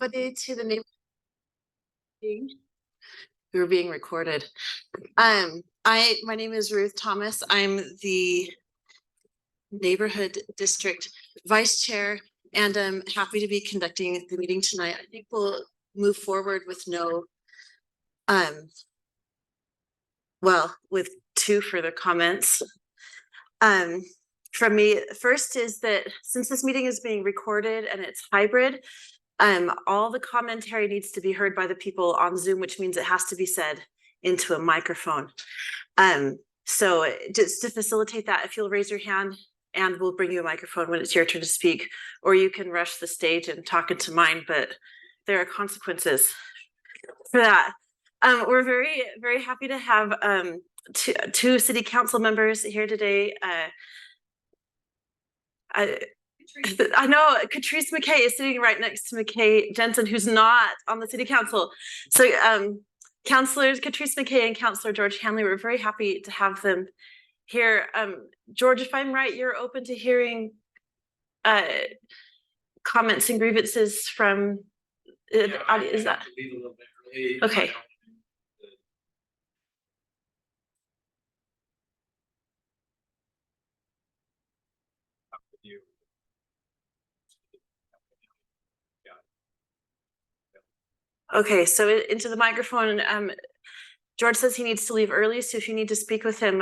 everybody to the neighborhood. We're being recorded. My name is Ruth Thomas. I'm the neighborhood district vice chair, and I'm happy to be conducting the meeting tonight. I think we'll move forward with with 2 further comments. From me, first is that since this meeting is being recorded and it's hybrid, all the commentary needs to be heard by the people on Zoom, which means it has to be said into a microphone. So just to facilitate that, if you'll raise your hand and we'll bring you a microphone when it's your turn to speak, or you can rush the stage and talk into mine, but there are consequences for that. We're very, very happy to have two city council members here today. I know Catrice McKay is sitting right next to McKay Jensen, who's not on the city council. So Councilors Catrice McKay and Councilor George Hanley, we're very happy to have them here. George, if I'm right, you're open to hearing comments and grievances from the audience. Is that okay? Okay, so into the microphone. George says he needs to leave early, so if you need to speak with him,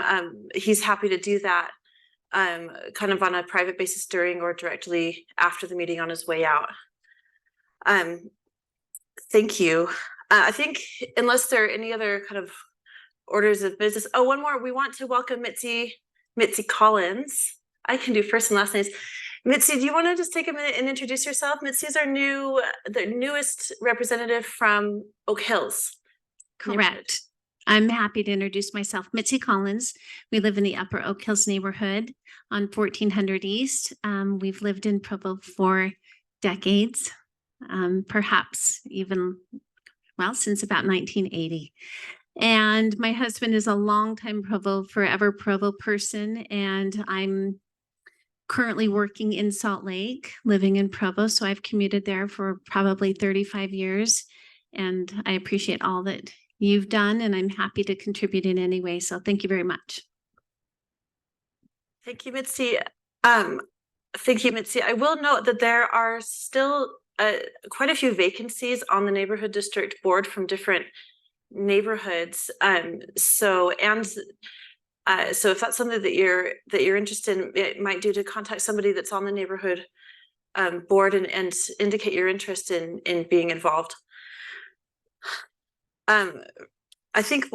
he's happy to do that, kind of on a private basis during or directly after the meeting on his way out. Thank you. I think unless there are any other kind of orders of business. Oh, one more. We want to welcome Mitzi Collins. I can do first and last names. Mitzi, do you want to just take a minute and introduce yourself? Mitzi is our the newest representative from Oak Hills. Correct. I'm happy to introduce myself. Mitzi Collins. We live in the Upper Oak Hills neighborhood on 1400 East. We've lived in Provo for decades, perhaps even, well, since about 1980. And my husband is a longtime Provo, forever Provo person, and I'm currently working in Salt Lake, living in Provo. So I've commuted there for probably 35 years. And I appreciate all that you've done, and I'm happy to contribute in any way. So thank you very much. Thank you, Mitzi. Thank you, Mitzi. I will note that there are still quite a few vacancies on the neighborhood district board from different neighborhoods. So if that's something that you're interested in, it might do to contact somebody that's on the neighborhood board and indicate your interest in being involved. I think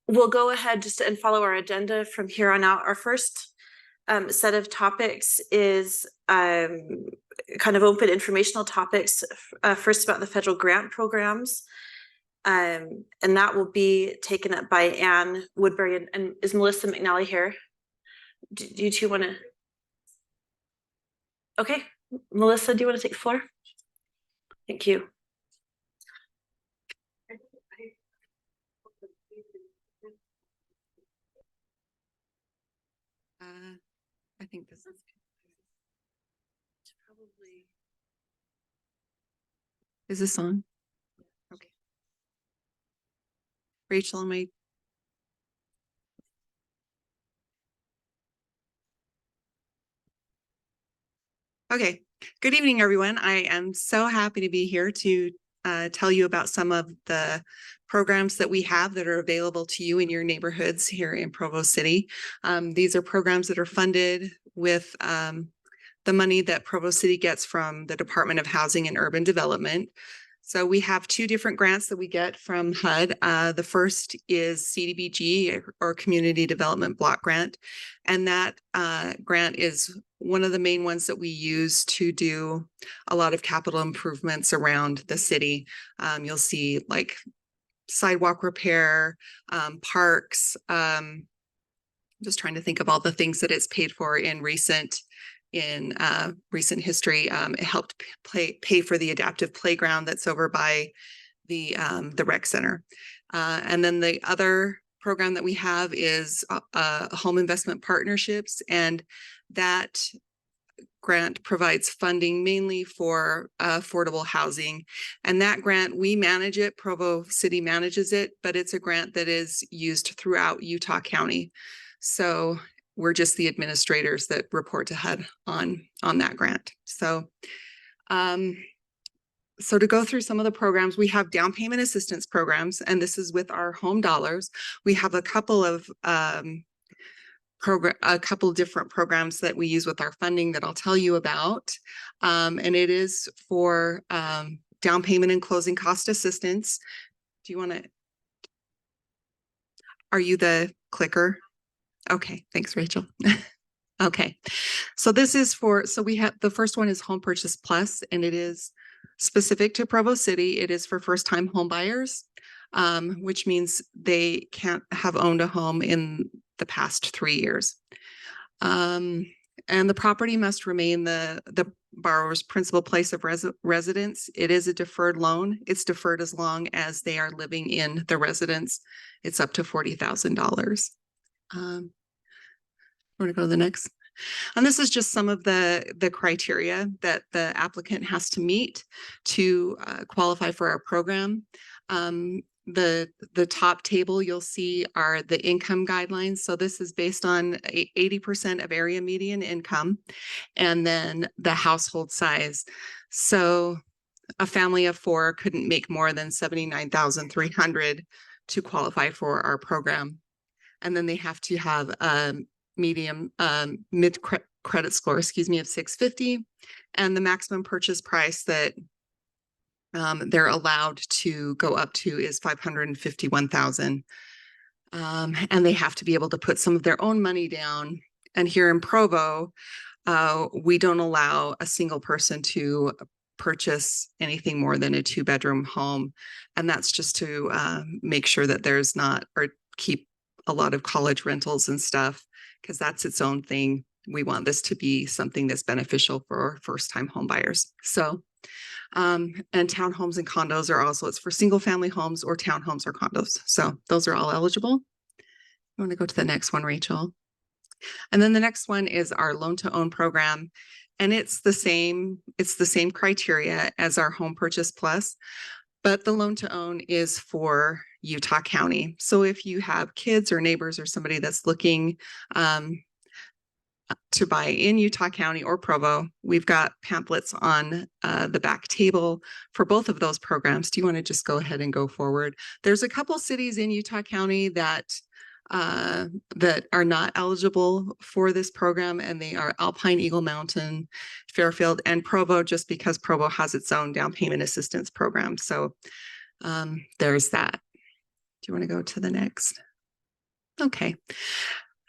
we'll go ahead just and follow our agenda from here on out. Our first set of topics is kind of open informational topics. First about the federal grant programs. And that will be taken up by Ann Woodbury and is Melissa McNalley here? Do you two want to? Okay, Melissa, do you want to take the floor? Thank you. I think this is probably. Is this on? Okay. Rachel, am I? Okay. Good evening, everyone. I am so happy to be here to tell you about some of the programs that we have that are available to you in your neighborhoods here in Provo City. These are programs that are funded with the money that Provo City gets from the Department of Housing and Urban Development. So we have 2 different grants that we get from HUD. The first is CDBG, or Community Development Block Grant. And that grant is one of the main ones that we use to do a lot of capital improvements around the city. You'll see like sidewalk repair, parks. Just trying to think of all the things that it's paid for in recent history. It helped pay for the adaptive playground that's over by the rec center. And then the other program that we have is home investment partnerships, and that grant provides funding mainly for affordable housing. And that grant, we manage it, Provo City manages it, but it's a grant that is used throughout Utah County. So we're just the administrators that report to HUD on that grant. So so to go through some of the programs, we have down payment assistance programs, and this is with our home dollars. We have a couple of different programs that we use with our funding that I'll tell you about. And it is for down payment and closing cost assistance. Do you want to? Are you the clicker? Okay, thanks, Rachel. Okay, so this is so we have, the first one is Home Purchase Plus, and it is specific to Provo City. It is for first-time home buyers, which means they can't have owned a home in the past 3 years. And the property must remain the borrower's principal place of residence. It is a deferred loan. It's deferred as long as they are living in the residence. It's up to $40,000. We're going to go to the next. And this is just some of the criteria that the applicant has to meet to qualify for our program. The top table you'll see are the income guidelines. So this is based on 80% of area median income, and then the household size. So a family of 4 couldn't make more than $79,300 to qualify for our program. And then they have to have a mid credit score, of 650, and the maximum purchase price that they're allowed to go up to is $551,000. And they have to be able to put some of their own money down. And here in Provo, we don't allow a single person to purchase anything more than a 2-bedroom home. And that's just to make sure that there's not, or keep a lot of college rentals and stuff, because that's its own thing. We want this to be something that's beneficial for first-time home buyers. So, and townhomes and condos are also, it's for single family homes or townhomes or condos. So those are all eligible. I want to go to the next one, Rachel. And then the next one is our loan to own program. And it's the same criteria as our Home Purchase Plus, but the loan to own is for Utah County. So if you have kids or neighbors or somebody that's looking to buy in Utah County or Provo, we've got pamphlets on the back table for both of those programs. Do you want to just go ahead and go forward? There's a couple cities in Utah County that are not eligible for this program, and they are Alpine, Eagle Mountain, Fairfield, and Provo, just because Provo has its own down payment assistance program. So there's that. Do you want to go to the next? Okay.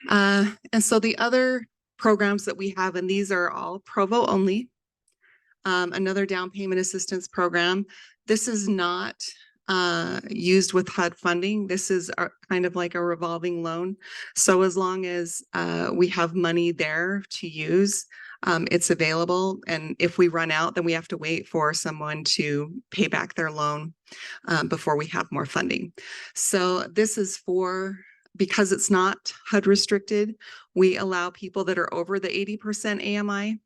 And so the other programs that we have, and these are all Provo only. Another down payment assistance program. This is not used with HUD funding. This is kind of like a revolving loan. So as long as we have money there to use, it's available. And if we run out, then we have to wait for someone to pay back their loan before we have more funding. So this is because it's not HUD restricted, we allow people that are over the 80% AMI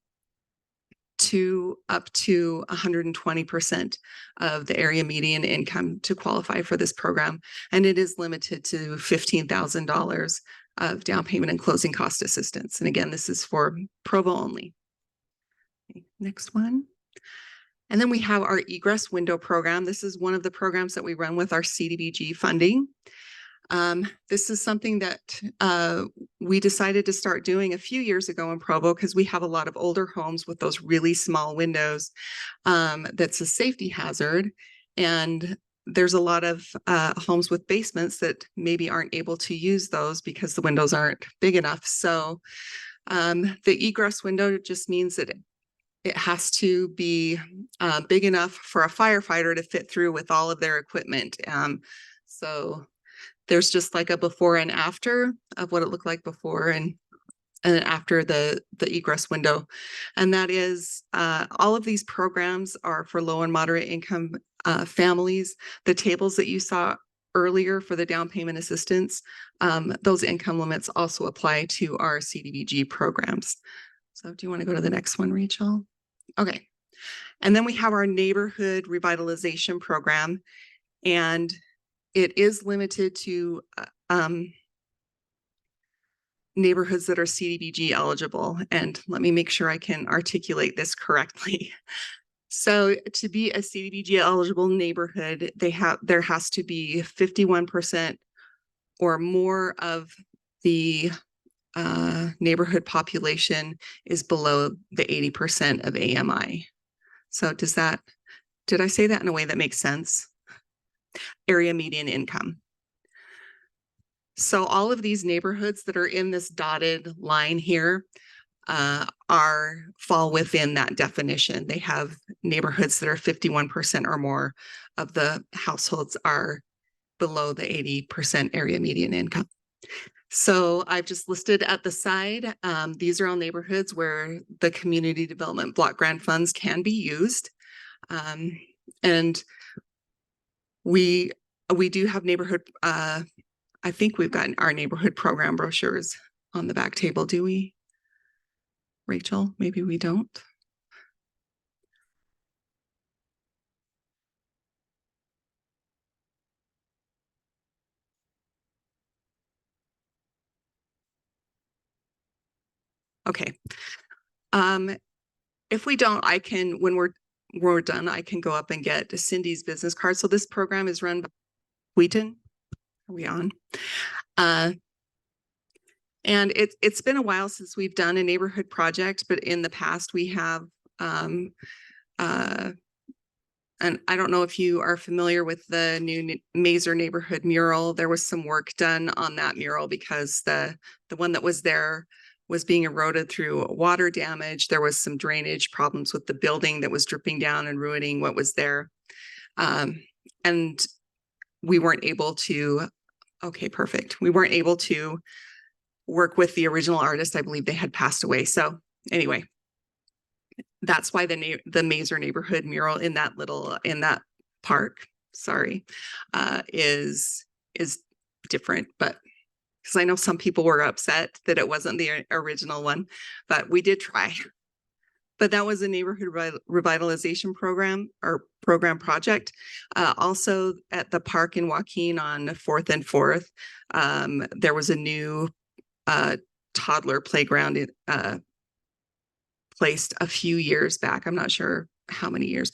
to up to 120% of the area median income to qualify for this program. And it is limited to $15,000 of down payment and closing cost assistance. And again, this is for Provo only. Okay, next one. And then we have our egress window program. This is one of the programs that we run with our CDBG funding. This is something that we decided to start doing a few years ago in Provo because we have a lot of older homes with those really small windows. That's a safety hazard. And there's a lot of homes with basements that maybe aren't able to use those because the windows aren't big enough. So the egress window just means that it has to be big enough for a firefighter to fit through with all of their equipment. So there's just like a before and after of what it looked like before and after the egress window. And that is all of these programs are for low and moderate income families. The tables that you saw earlier for the down payment assistance, those income limits also apply to our CDBG programs. So do you want to go to the next one, Rachel? Okay. And then we have our neighborhood revitalization program, and it is limited to neighborhoods that are CDBG eligible. And let me make sure I can articulate this correctly. So to be a CDBG eligible neighborhood, there has to be 51% or more of the neighborhood population is below the 80% of AMI. So did I say that in a way that makes sense? Area median income. So all of these neighborhoods that are in this dotted line here fall within that definition. They have neighborhoods that are 51% or more of the households are below the 80% area median income. So I've just listed at the side, these are all neighborhoods where the community development block grant funds can be used. And we do have neighborhood, I think we've got our neighborhood program brochures on the back table, do we? Rachel, maybe we don't. Okay. If we don't, I can, when we're done, I can go up and get Cindy's business card. So this program is run by Wheaton. Are we on? And it's been a while since we've done a neighborhood project, but in the past we have, and I don't know if you are familiar with the new Mazer neighborhood mural. There was some work done on that mural because the one that was there was being eroded through water damage. There was some drainage problems with the building that was dripping down and ruining what was there. And we weren't able to, okay, perfect. We weren't able to work with the original artist. I believe they had passed away. So anyway, that's why the Mazer neighborhood mural in that park, sorry, is different, but because I know some people were upset that it wasn't the original one, but we did try. But that was a neighborhood revitalization program or program project. Also at the park in Joaquin on 4th and 4th, there was a new toddler playground placed a few years back. I'm not sure how many years,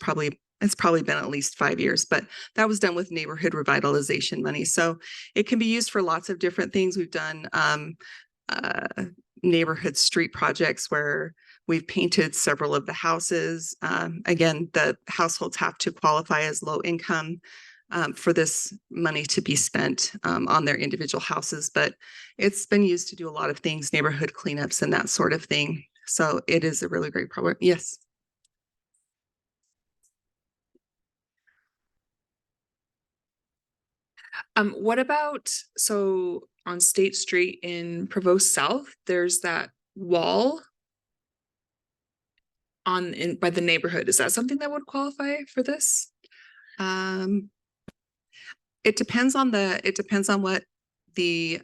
it's probably been at least 5 years, but that was done with neighborhood revitalization money. So it can be used for lots of different things. We've done neighborhood street projects where we've painted several of the houses. Again, the households have to qualify as low income for this money to be spent on their individual houses, but it's been used to do a lot of things, neighborhood cleanups and that sort of thing. So it is a really great program. Yes. What about, so on State Street in Provost South, there's that wall by the neighborhood. Is that something that would qualify for this? It depends on what you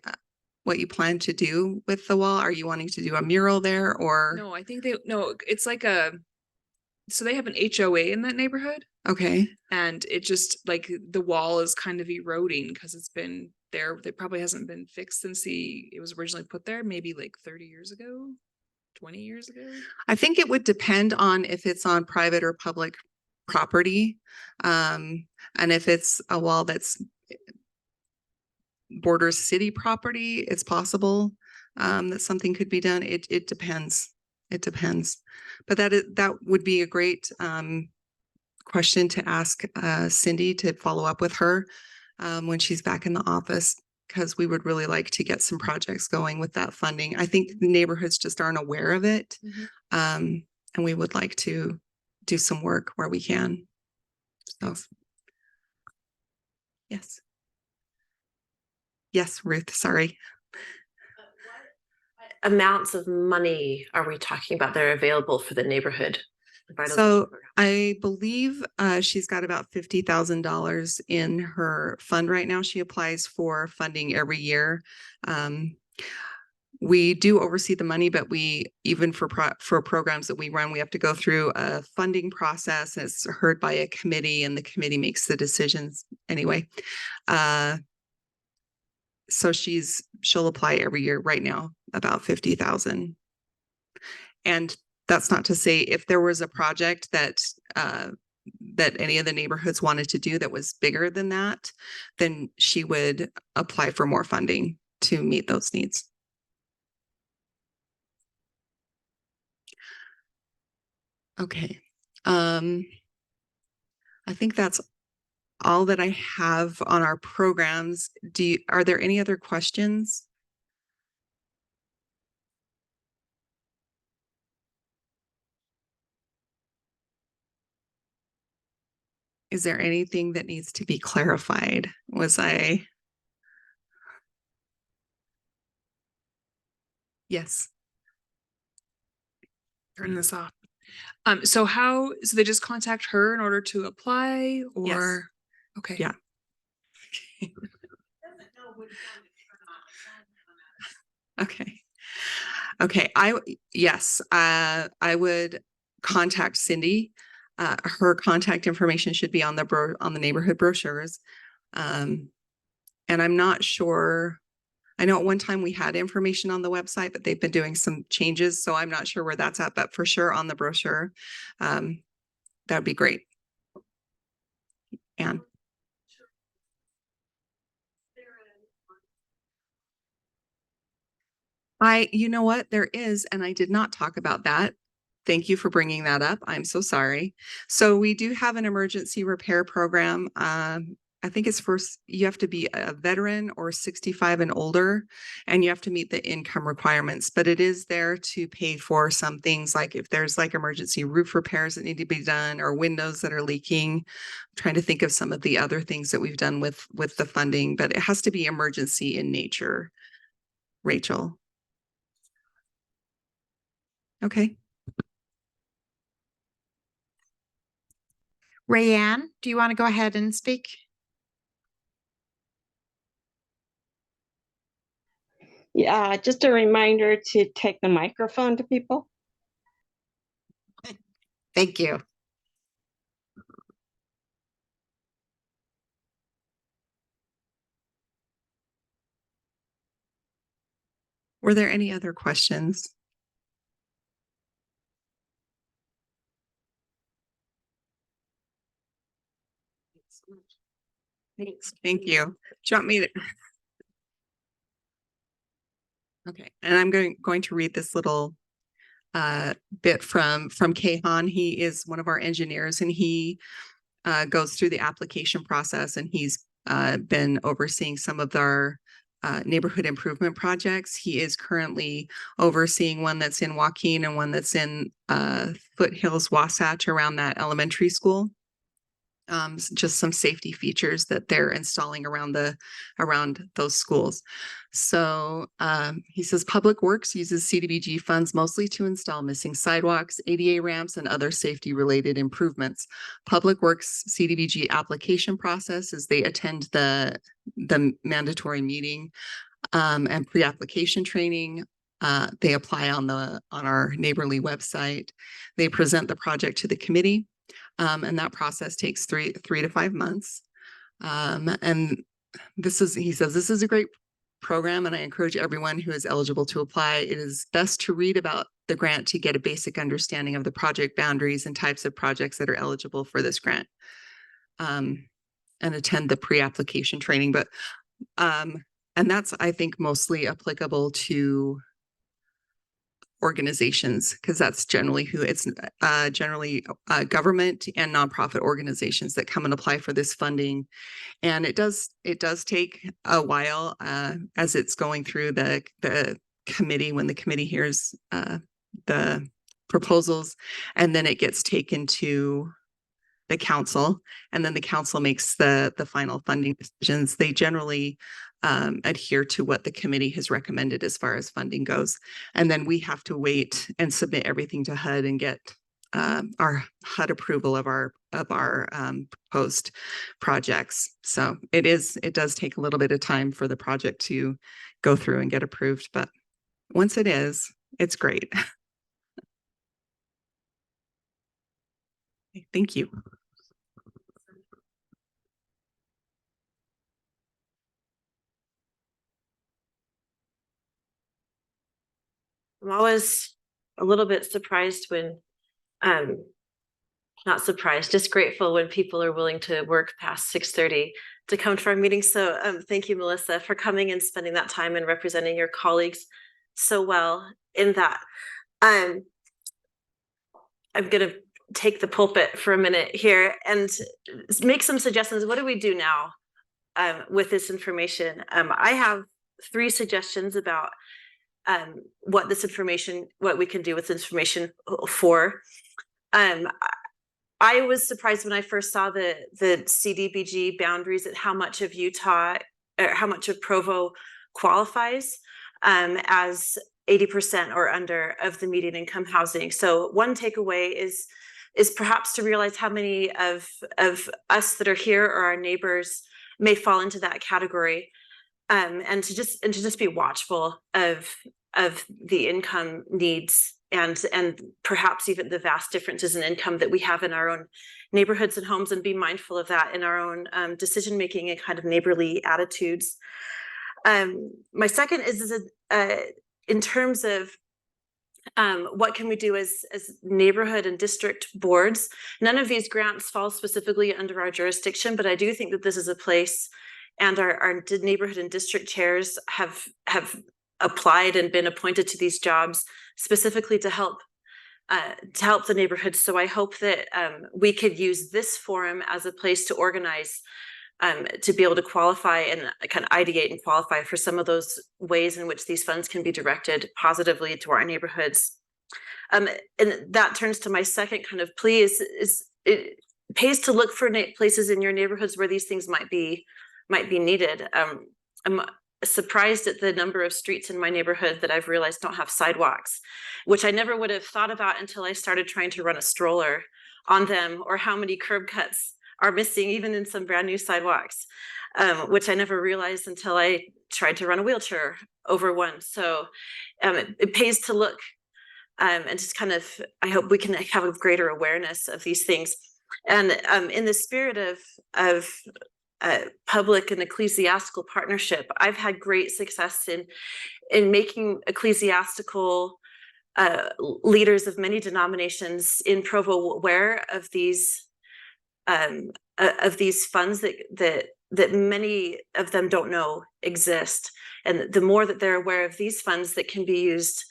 plan to do with the wall. Are you wanting to do a mural there or? No, I think it's like so they have an HOA in that neighborhood. Okay. And it just like the wall is kind of eroding because it's been there. It probably hasn't been fixed since it was originally put there, maybe like 30 years ago, 20 years ago. I think it would depend on if it's on private or public property. And if it's a wall that's borders city property, it's possible that something could be done. It depends. It depends. But that would be a great question to ask Cindy, to follow up with her when she's back in the office, because we would really like to get some projects going with that funding. I think the neighborhoods just aren't aware of it. And we would like to do some work where we can. So, yes. Yes, Ruth, sorry. What amounts of money are we talking about that are available for the neighborhood? So I believe she's got about $50,000 in her fund right now. She applies for funding every year. we do oversee the money, but we, even for programs that we run, we have to go through a funding process. And it's heard by a committee, and the committee makes the decisions anyway. So she'll apply every year right now, about 50,000. And that's not to say if there was a project that any of the neighborhoods wanted to do that was bigger than that, then she would apply for more funding to meet those needs. Okay. I think that's all that I have on our programs. Are there any other questions? Is there anything that needs to be clarified? Yes. Turn this off. So they just contact her in order to apply, or? Yes. Okay. Yeah. Okay. Okay. Yes, I would contact Cindy. Her contact information should be on the neighborhood brochures. And I'm not sure. I know at one time we had information on the website, but they've been doing some changes, so I'm not sure where that's at, but for sure on the brochure. That would be great. And you know what, there is, and I did not talk about that. Thank you for bringing that up. I'm so sorry. So we do have an emergency repair program. I think it's you have to be a veteran or 65 and older, and you have to meet the income requirements, but it is there to pay for some things, like if there's like emergency roof repairs that need to be done or windows that are leaking. I'm trying to think of some of the other things that we've done with the funding, but it has to be emergency in nature. Rachel. Okay. Rayanne, do you want to go ahead and speak? Yeah, just a reminder to take the microphone to people. Thank you. Were there any other questions? Thanks. Thank you. Do you want me to? Okay, and I'm going to read this little bit from Kahan. He is one of our engineers, and he goes through the application process, and he's been overseeing some of our neighborhood improvement projects. He is currently overseeing one that's in Joaquin and one that's in Foothills, Wasatch, around that elementary school. Just some safety features that they're installing around those schools. So he says Public Works uses CDBG funds mostly to install missing sidewalks, ADA ramps, and other safety related improvements. Public Works CDBG application process is they attend the mandatory meeting and pre-application training. They apply on our Neighborly website. They present the project to the committee. And that process takes 3 to 5 months. And he says, this is a great program, and I encourage everyone who is eligible to apply. It is best to read about the grant to get a basic understanding of the project boundaries and types of projects that are eligible for this grant, and attend the pre-application training. But, and that's, I think, mostly applicable to organizations, because that's generally generally government and nonprofit organizations that come and apply for this funding. And it does take a while as it's going through the committee, when the committee hears the proposals, and then it gets taken to the council, and then the council makes the final funding decisions. They generally adhere to what the committee has recommended as far as funding goes. And then we have to wait and submit everything to HUD and get our HUD approval of our proposed projects. So it does take a little bit of time for the project to go through and get approved, but once it is, it's great. Thank you. I'm always a little bit surprised when, not surprised, just grateful when people are willing to work past 6:30 to come to our meetings. So thank you, Melissa, for coming and spending that time and representing your colleagues so well in that. I'm gonna take the pulpit for a minute here and make some suggestions. What do we do now with this information? I have 3 suggestions about what we can do with this information for. I was surprised when I first saw the CDBG boundaries at how much of Utah or how much of Provo qualifies as 80% or under of the median income housing. So one takeaway is perhaps to realize how many of us that are here or our neighbors may fall into that category, and to just be watchful of the income needs and perhaps even the vast differences in income that we have in our own neighborhoods and homes, and be mindful of that in our own decision making and kind of neighborly attitudes. My second is in terms of what can we do as neighborhood and district boards. None of these grants fall specifically under our jurisdiction, but I do think that this is a place, and our neighborhood and district chairs have applied and been appointed to these jobs specifically to help the neighborhood. So I hope that we could use this forum as a place to organize, to be able to qualify and kind of ideate and qualify for some of those ways in which these funds can be directed positively to our neighborhoods. And that turns to my second kind of plea is it pays to look for places in your neighborhoods where these things might be needed. I'm surprised at the number of streets in my neighborhood that I've realized don't have sidewalks, which I never would have thought about until I started trying to run a stroller on them, or how many curb cuts are missing even in some brand new sidewalks, which I never realized until I tried to run a wheelchair over one. So it pays to look, and just kind of, I hope we can have a greater awareness of these things. And in the spirit of public and ecclesiastical partnership, I've had great success in making ecclesiastical leaders of many denominations in Provo aware of these funds that many of them don't know exist. And the more that they're aware of these funds that can be used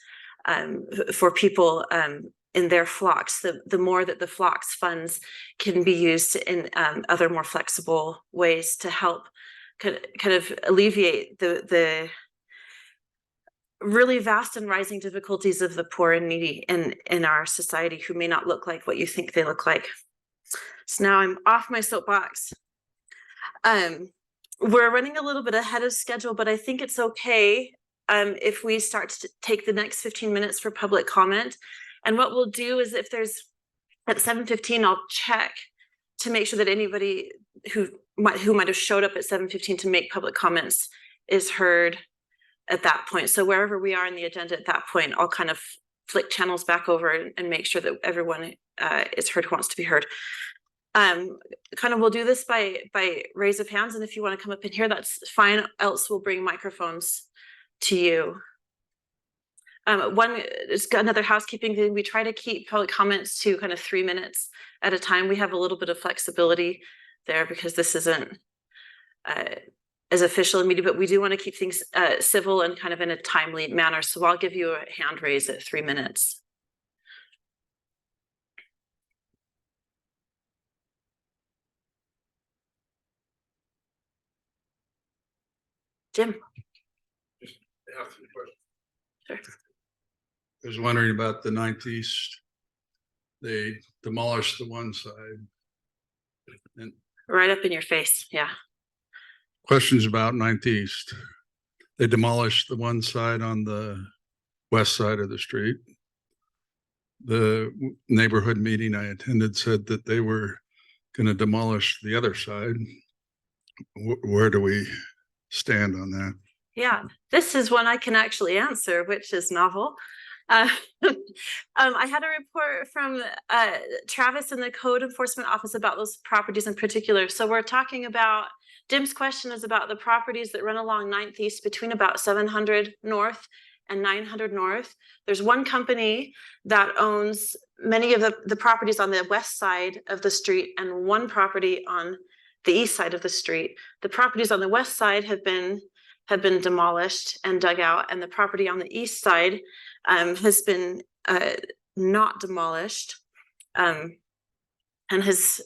for people in their flocks, the more that the flocks funds can be used in other more flexible ways to help kind of alleviate the really vast and rising difficulties of the poor and needy in our society, who may not look like what you think they look like. So now I'm off my soapbox. We're running a little bit ahead of schedule, but I think it's okay if we start to take the next 15 minutes for public comment. And what we'll do is, if there's at 7:15, I'll check to make sure that anybody who might have showed up at 7:15 to make public comments is heard at that point. So wherever we are in the agenda at that point, I'll kind of flick channels back over and make sure that everyone is heard who wants to be heard. We'll do this by raise of hands, and if you want to come up in here, that's fine. Else we'll bring microphones to you. It's got another housekeeping thing. We try to keep public comments to kind of 3 minutes at a time. We have a little bit of flexibility there because this isn't as official a meeting, but we do want to keep things civil and kind of in a timely manner. So I'll give you a hand raise at 3 minutes. Jim. Sure. I was wondering about the 9th East. They demolished the one side. And Right up in your face, yeah. questions about 9th East. They demolished the one side on the west side of the street. The neighborhood meeting I attended said that they were going to demolish the other side. Where do we stand on that? Yeah, this is one I can actually answer, which is novel. Uh, I had a report from Travis in the Code Enforcement Office about those properties in particular. So we're talking about, Jim's question is about the properties that run along 9th East between about 700 North and 900 North. There's one company that owns many of the properties on the west side of the street and one property on the east side of the street. The properties on the west side have been demolished and dug out, and the property on the east side has been not demolished. And has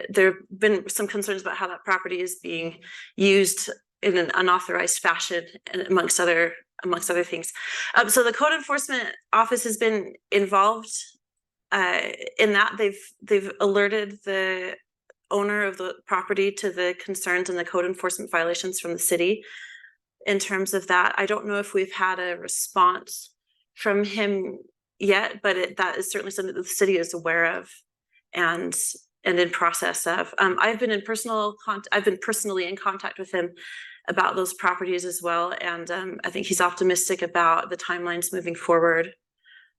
there have been some concerns about how that property is being used in an unauthorized fashion, and amongst other things. So the Code Enforcement Office has been involved in that. They've alerted the owner of the property to the concerns and the code enforcement violations from the city. In terms of that, I don't know if we've had a response from him yet, but that is certainly something that the city is aware of and in process of. I've been personally in contact with him about those properties as well, and I think he's optimistic about the timelines moving forward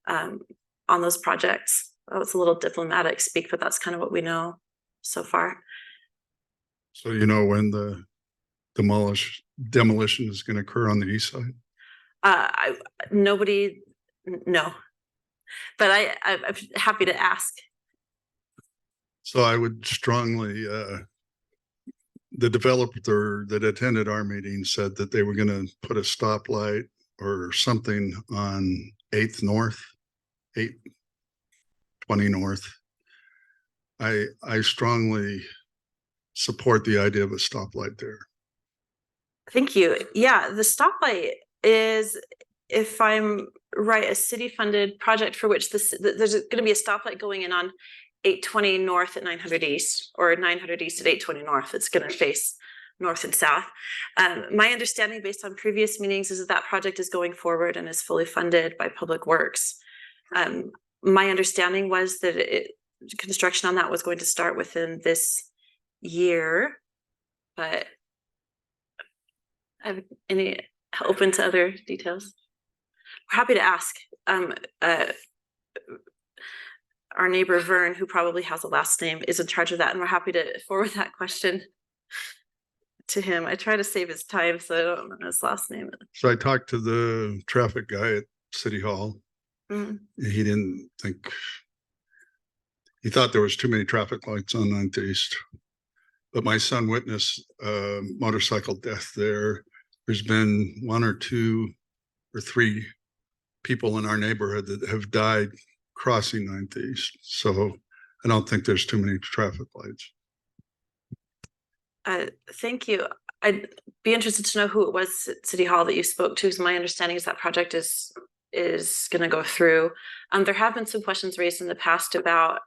on those projects. Oh, it's a little diplomatic speak, but that's kind of what we know so far. So you know when the demolition is going to occur on the east side? Nobody, no, but I'm happy to ask. So I would strongly, the developer that attended our meeting said that they were going to put a stoplight or something on 8th North, 820 North. I strongly support the idea of a stoplight there. Thank you. Yeah, the stoplight is, if I'm right, a city-funded project for which there's going to be a stoplight going in on 820 North at 900 East, or 900 East at 820 North. It's going to face north and south. My understanding, based on previous meetings, is that project is going forward and is fully funded by Public Works. My understanding was that construction on that was going to start within this year, but I'm open to other details. We're happy to ask. Our neighbor Vern, who probably has a last name, is in charge of that, and we're happy to forward that question to him. I try to save his time, so I don't know his last name. So I talked to the traffic guy at City Hall. He didn't think, he thought there was too many traffic lights on 9th East. But my son witnessed a motorcycle death there. There's been 1 or 2 or 3 people in our neighborhood that have died crossing 9th East. So I don't think there's too many traffic lights. Thank you. I'd be interested to know who it was at City Hall that you spoke to, because my understanding is that project is going to go through. There have been some questions raised in the past about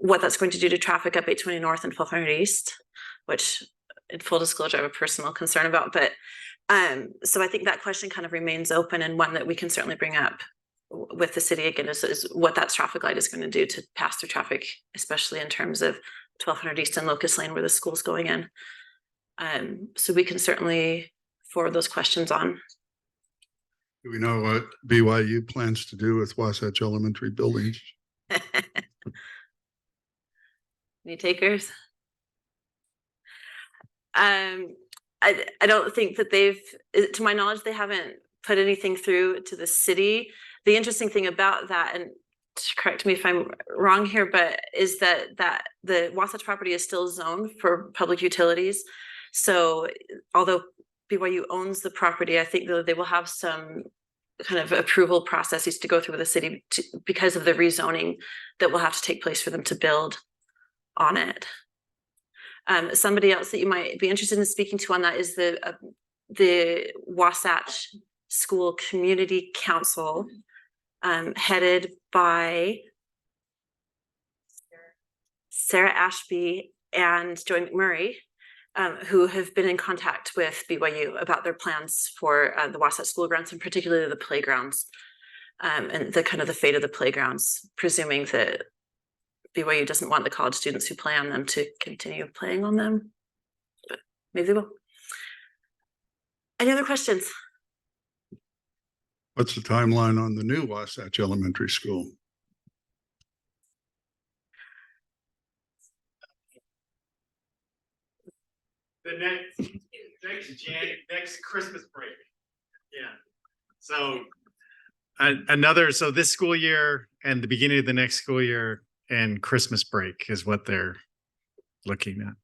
what that's going to do to traffic up 820 North and 1200 East, which, in full disclosure, I have a personal concern about. But so I think that question kind of remains open, and one that we can certainly bring up with the city again is what that traffic light is going to do to pass through traffic, especially in terms of 1200 East and Locust Lane where the school's going in. So we can certainly forward those questions on. Do we know what BYU plans to do with Wasatch Elementary buildings? Any takers? I don't think that to my knowledge, they haven't put anything through to the city. The interesting thing about that, and correct me if I'm wrong here, but is that the Wasatch property is still zoned for public utilities. So although BYU owns the property, I think that they will have some kind of approval processes to go through with the city because of the rezoning that will have to take place for them to build on it. Somebody else that you might be interested in speaking to on that is the Wasatch School Community Council, headed by Sarah Ashby and Joy McMurray, who have been in contact with BYU about their plans for the Wasatch School grounds, and particularly the playgrounds, and the kind of the fate of the playgrounds, presuming that BYU doesn't want the college students who play on them to continue playing on them. maybe they will. Any other questions? What's the timeline on the new Wasatch Elementary School? The next Christmas break. Yeah. So so this school year and the beginning of the next school year and Christmas break is what they're looking at.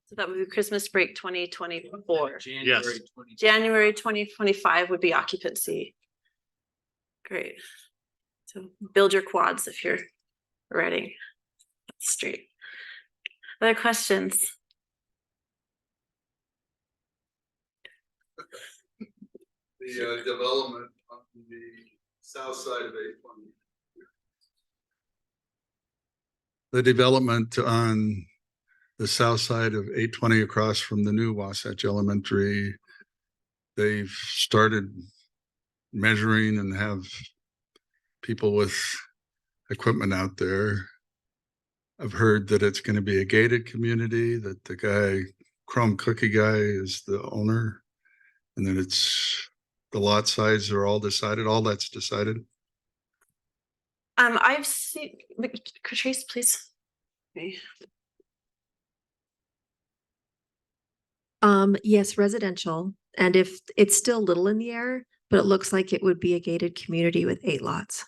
So that would be Christmas break 2024. Yes. January 2025 would be occupancy. Great. So build your quads if you're ready. Straight. Other questions? The development on the south side of 820. The development on the south side of 820 across from the new Wasatch Elementary, they've started measuring and have people with equipment out there. I've heard that it's going to be a gated community, that the guy, Chrome Cookie Guy, is the owner, and then it's the lot size are all decided. All that's decided. I've seen, Trace, please. Okay. Yes, residential. And if it's still little in the air, but it looks like it would be a gated community with 8 lots.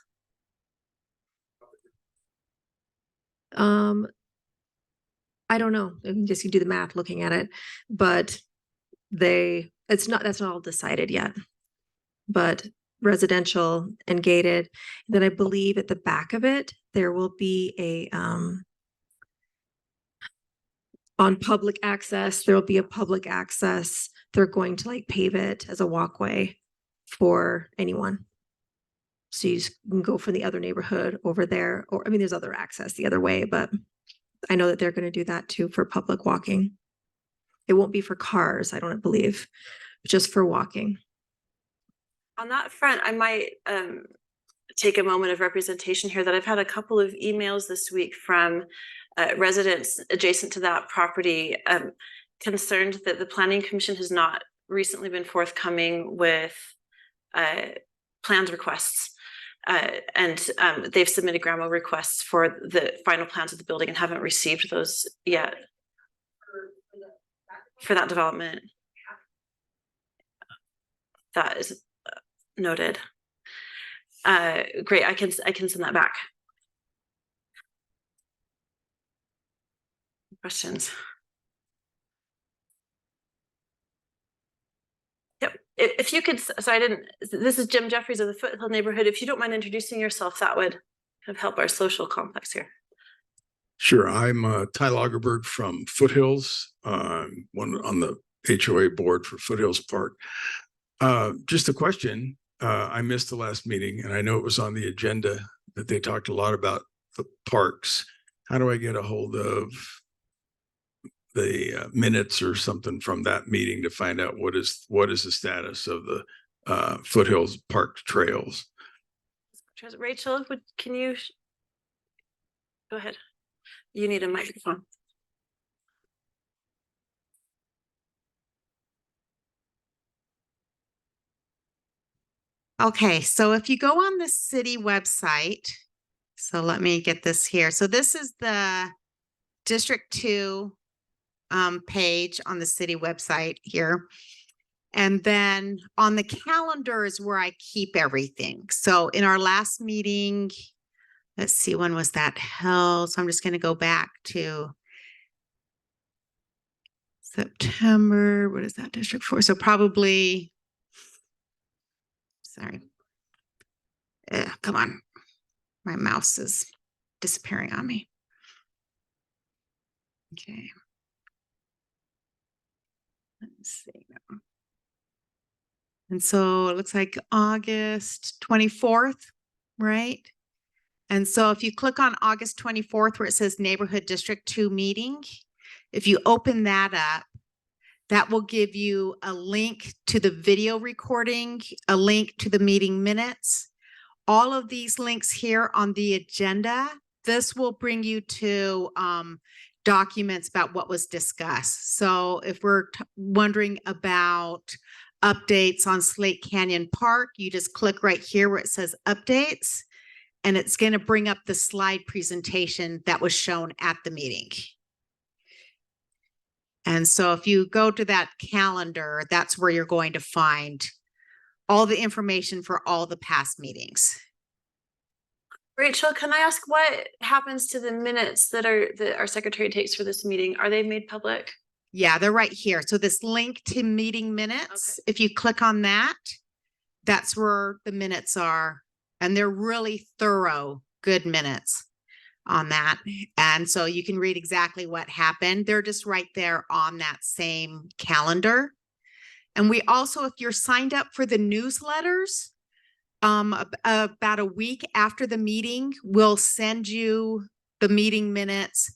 I don't know. I mean, just you do the math looking at it, but that's not all decided yet. But residential and gated. Then I believe at the back of it, there will be a on public access, there will be a public access. They're going to like pave it as a walkway for anyone. So you just can go from the other neighborhood over there, or I mean, there's other access the other way, but I know that they're going to do that too for public walking. It won't be for cars, I don't believe, just for walking. On that front, I might take a moment of representation here that I've had a couple of emails this week from residents adjacent to that property concerned that the Planning Commission has not recently been forthcoming with plans requests. And they've submitted grandma requests for the final plans of the building and haven't received those yet for that development. That is noted. Great, I can send that back. Questions? Yep. If you could, so I didn't, this is Jim Jeffries of the Foothill neighborhood. If you don't mind introducing yourself, that would kind of help our social complex here. Sure. I'm Ty Lagerberg from Foothills, one on the HOA board for Foothills Park. Just a question. I missed the last meeting and I know it was on the agenda that they talked a lot about the parks. How do I get a hold of the minutes or something from that meeting to find out what is the status of the Foothills Park trails? Rachel, can you go ahead? You need a microphone. Okay, so if you go on the city website, so let me get this here. So this is the District 2 page on the city website here. And then on the calendar is where I keep everything. So in our last meeting, let's see, when was that held? So I'm just going to go back to September. What is that, District 4? So probably, sorry. Come on. My mouse is disappearing on me. Okay. Let's see now. And so it looks like August 24th, right? And so if you click on August 24th, where it says Neighborhood District 2 meeting, if you open that up, that will give you a link to the video recording, a link to the meeting minutes. All of these links here on the agenda, this will bring you to documents about what was discussed. So if we're wondering about updates on Slate Canyon Park, you just click right here where it says updates, and it's going to bring up the slide presentation that was shown at the meeting. And so if you go to that calendar, that's where you're going to find all the information for all the past meetings. Rachel, can I ask what happens to the minutes that our secretary takes for this meeting? Are they made public? Yeah, they're right here. So this link to meeting minutes, if you click on that, that's where the minutes are. And they're really thorough, good minutes on that. And so you can read exactly what happened. They're just right there on that same calendar. And we also, if you're signed up for the newsletters, about a week after the meeting, we'll send you the meeting minutes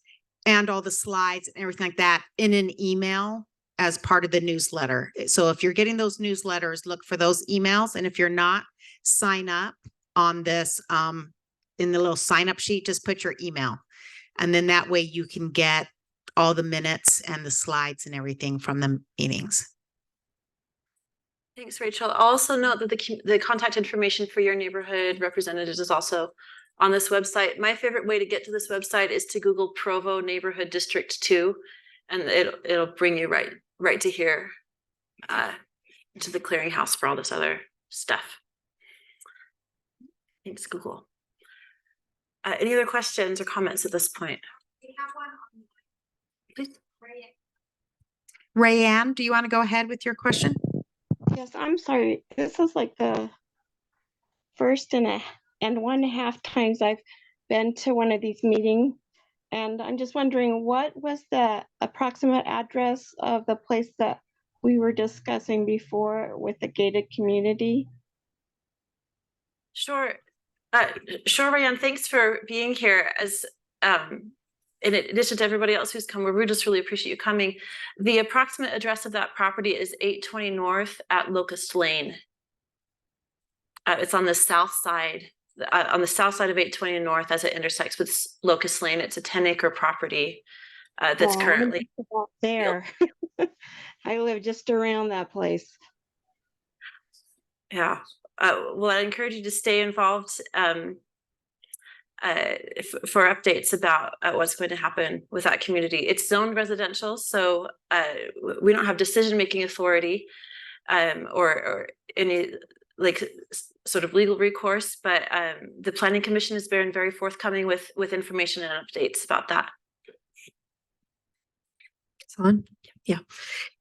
and all the slides and everything like that in an email as part of the newsletter. So if you're getting those newsletters, look for those emails. And if you're not, sign up on this, in the little sign up sheet, just put your email. And then that way you can get all the minutes and the slides and everything from the meetings. Thanks, Rachel. I'll also note that the contact information for your neighborhood representatives is also on this website. My favorite way to get to this website is to Google Provo Neighborhood District 2, and it'll bring you right to here, to the clearinghouse for all this other stuff. Thanks, Google. Any other questions or comments at this point? We have one on. Please. Rayanne, do you want to go ahead with your question? Yes, I'm sorry. This is like the first and 1.5 times I've been to one of these meetings. And I'm just wondering, what was the approximate address of the place that we were discussing before with the gated community? Sure. Sure, Ryan, thanks for being here. As in addition to everybody else who's come, we just really appreciate you coming. The approximate address of that property is 820 North at Locust Lane. It's on the south side, of 820 North as it intersects with Locust Lane. It's a 10-acre property that's currently there. I live just around that place. Yeah. Well, I encourage you to stay involved for updates about what's going to happen with that community. It's zoned residential, so we don't have decision-making authority or any sort of legal recourse, but the Planning Commission has been very forthcoming with information and updates about that. It's on. Yeah.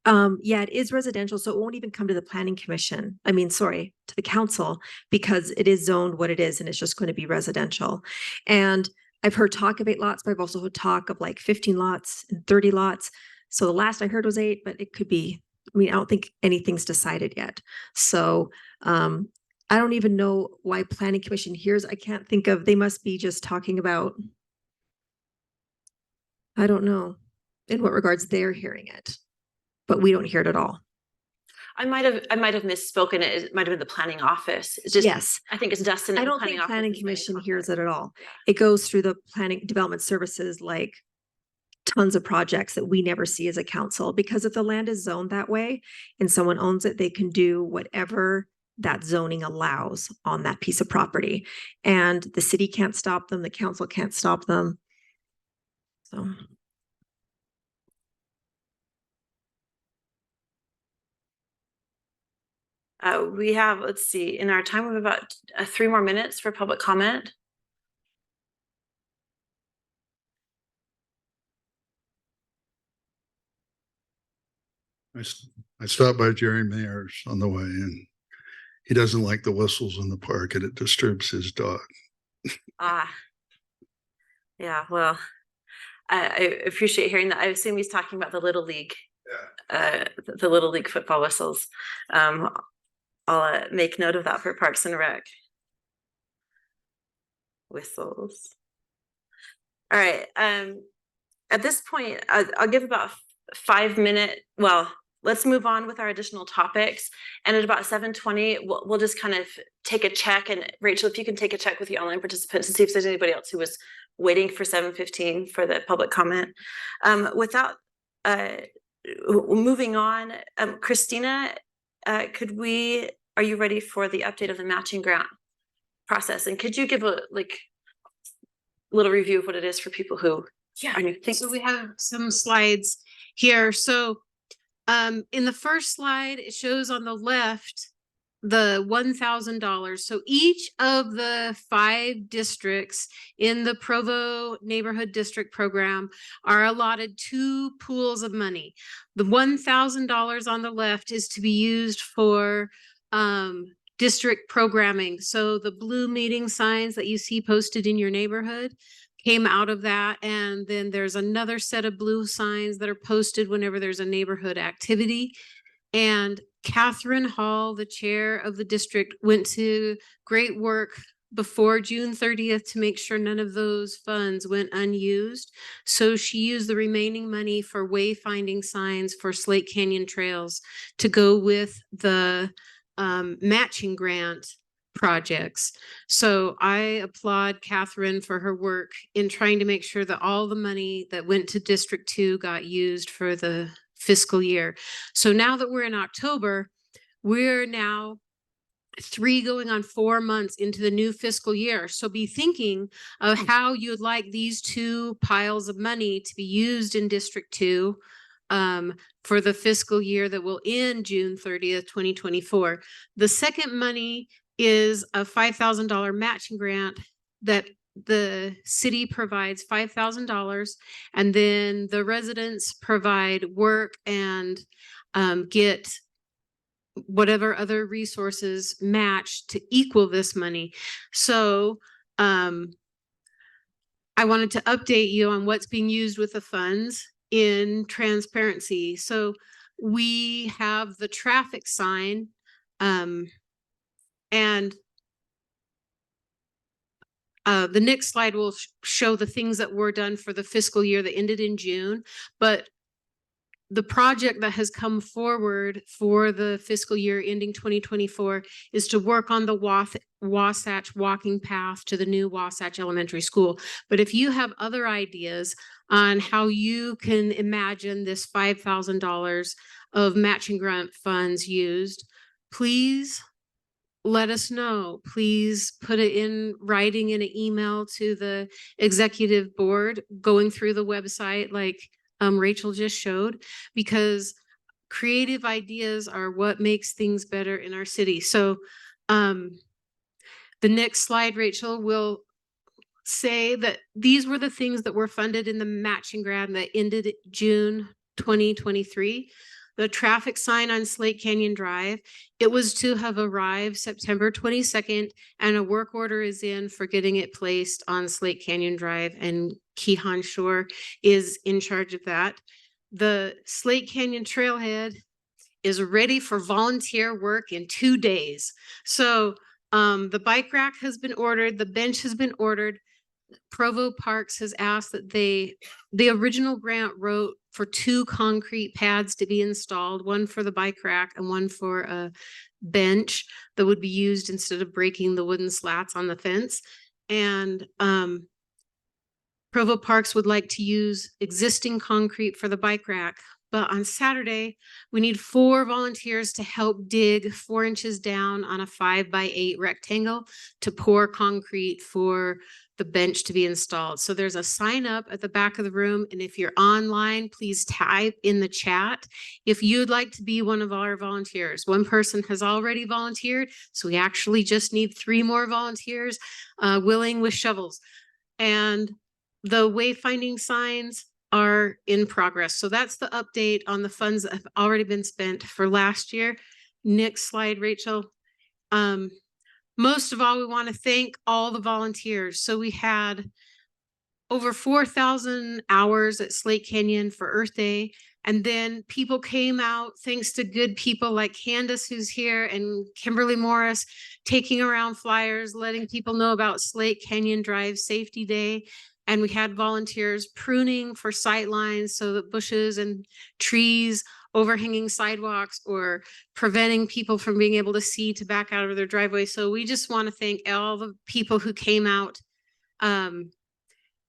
Yeah, it is residential, so it won't even come to the Planning Commission. I mean, sorry, to the council, because it is zoned what it is, and it's just going to be residential. And I've heard talk of 8 lots, but I've also heard talk of like 15 lots and 30 lots. So the last I heard was 8, but it could be, I mean, I don't think anything's decided yet. So I don't even know why Planning Commission hears. I can't think of, they must be just talking about, I don't know in what regards they're hearing it, but we don't hear it at all. I might have misspoken. It might have been the planning office. It's just, Yes. I think it's Dustin. I don't think Planning Commission hears it at all. It goes through the planning development services, like tons of projects that we never see as a council, because if the land is zoned that way and someone owns it, they can do whatever that zoning allows on that piece of property. And the city can't stop them. The council can't stop them. So. We have, let's see, in our time we have about 3 more minutes for public comment. I stopped by Jerry Mayer's on the way, and he doesn't like the whistles in the park, and it disturbs his dog. Yeah, well, I appreciate hearing that. I assume he's talking about the Little League, the Little League football whistles. I'll make note of that for Parks and Rec. Whistles. All right. At this point, I'll give about 5 minutes. Well, let's move on with our additional topics. And at about 7:20, we'll just kind of take a check. And Rachel, if you can take a check with the online participants and see if there's anybody else who was waiting for 7:15 for the public comment. Without moving on, Kristina, are you ready for the update of the matching grant process? And could you give a little review of what it is for people who are new? Thanks. So we have some slides here. So in the first slide, it shows on the left the $1,000. So each of the 5 districts in the Provo Neighborhood District Program are allotted 2 pools of money. The $1,000 on the left is to be used for district programming. So the blue meeting signs that you see posted in your neighborhood came out of that. And then there's another set of blue signs that are posted whenever there's a neighborhood activity. And Catherine Hall, the chair of the district, went to great work before June 30th to make sure none of those funds went unused. So she used the remaining money for wayfinding signs for Slate Canyon trails to go with the matching grant projects. So I applaud Catherine for her work in trying to make sure that all the money that went to District 2 got used for the fiscal year. So now that we're in October, we're now 3 going on 4 months into the new fiscal year. So be thinking of how you'd like these 2 piles of money to be used in District 2 for the fiscal year that will end June 30th, 2024. The second money is a $5,000 matching grant that the city provides $5,000, and then the residents provide work and get whatever other resources matched to equal this money. So I wanted to update you on what's being used with the funds in transparency. So we have the traffic sign and the next slide will show the things that were done for the fiscal year that ended in June. But the project that has come forward for the fiscal year ending 2024 is to work on the Wasatch walking path to the new Wasatch Elementary School. But if you have other ideas on how you can imagine this $5,000 of matching grant funds used, please let us know. Please put it in writing in an email to the executive board, going through the website like Rachel just showed, because creative ideas are what makes things better in our city. So the next slide, Rachel, will say that these were the things that were funded in the matching grant that ended June 2023. The traffic sign on Slate Canyon Drive, it was to have arrived September 22nd, and a work order is in for getting it placed on Slate Canyon Drive, and Keehan Shore is in charge of that. The Slate Canyon Trailhead is ready for volunteer work in 2 days. So the bike rack has been ordered, the bench has been ordered. Provo Parks has asked that the original grant wrote for 2 concrete pads to be installed, one for the bike rack and one for a bench that would be used instead of breaking the wooden slats on the fence. And Provo Parks would like to use existing concrete for the bike rack. But on Saturday, we need 4 volunteers to help dig 4 inches down on a 5x8 rectangle to pour concrete for the bench to be installed. So there's a sign up at the back of the room. And if you're online, please type in the chat if you'd like to be one of our volunteers. 1 person has already volunteered, so we actually just need 3 more volunteers willing with shovels. And the wayfinding signs are in progress. So that's the update on the funds that have already been spent for last year. Next slide, Rachel. Most of all, we want to thank all the volunteers. So we had over 4,000 hours at Slate Canyon for Earth Day. And then people came out, thanks to good people like Candace, who's here, and Kimberly Morris, taking around flyers, letting people know about Slate Canyon Drive Safety Day. And we had volunteers pruning for sight lines so that bushes and trees overhanging sidewalks or preventing people from being able to see to back out of their driveway. So we just want to thank all the people who came out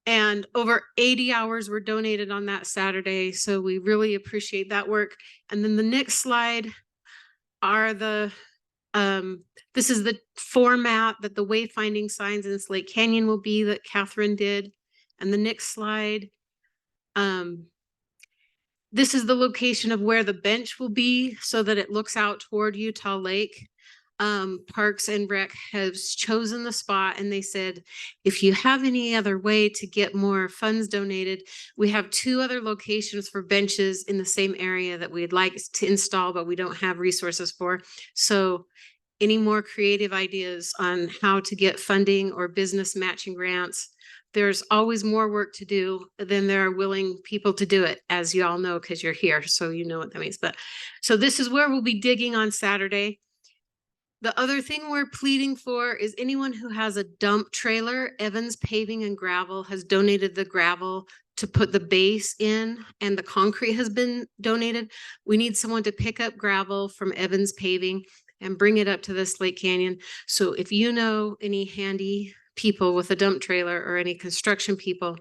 And over 80 hours were donated on that Saturday. So we really appreciate that work. And then the next slide are this is the format that the wayfinding signs in Slate Canyon will be that Catherine did. And the next slide, this is the location of where the bench will be so that it looks out toward Utah Lake. Parks and Rec has chosen the spot, and they said, if you have any other way to get more funds donated, we have 2 other locations for benches in the same area that we'd like to install, but we don't have resources for. So any more creative ideas on how to get funding or business matching grants? There's always more work to do than there are willing people to do it, as you all know, because you're here, so you know what that means. But so this is where we'll be digging on Saturday. The other thing we're pleading for is anyone who has a dump trailer. Evans Paving and Gravel has donated the gravel to put the base in, and the concrete has been donated. We need someone to pick up gravel from Evans Paving and bring it up to this Lake Canyon. So if you know any handy people with a dump trailer or any construction people,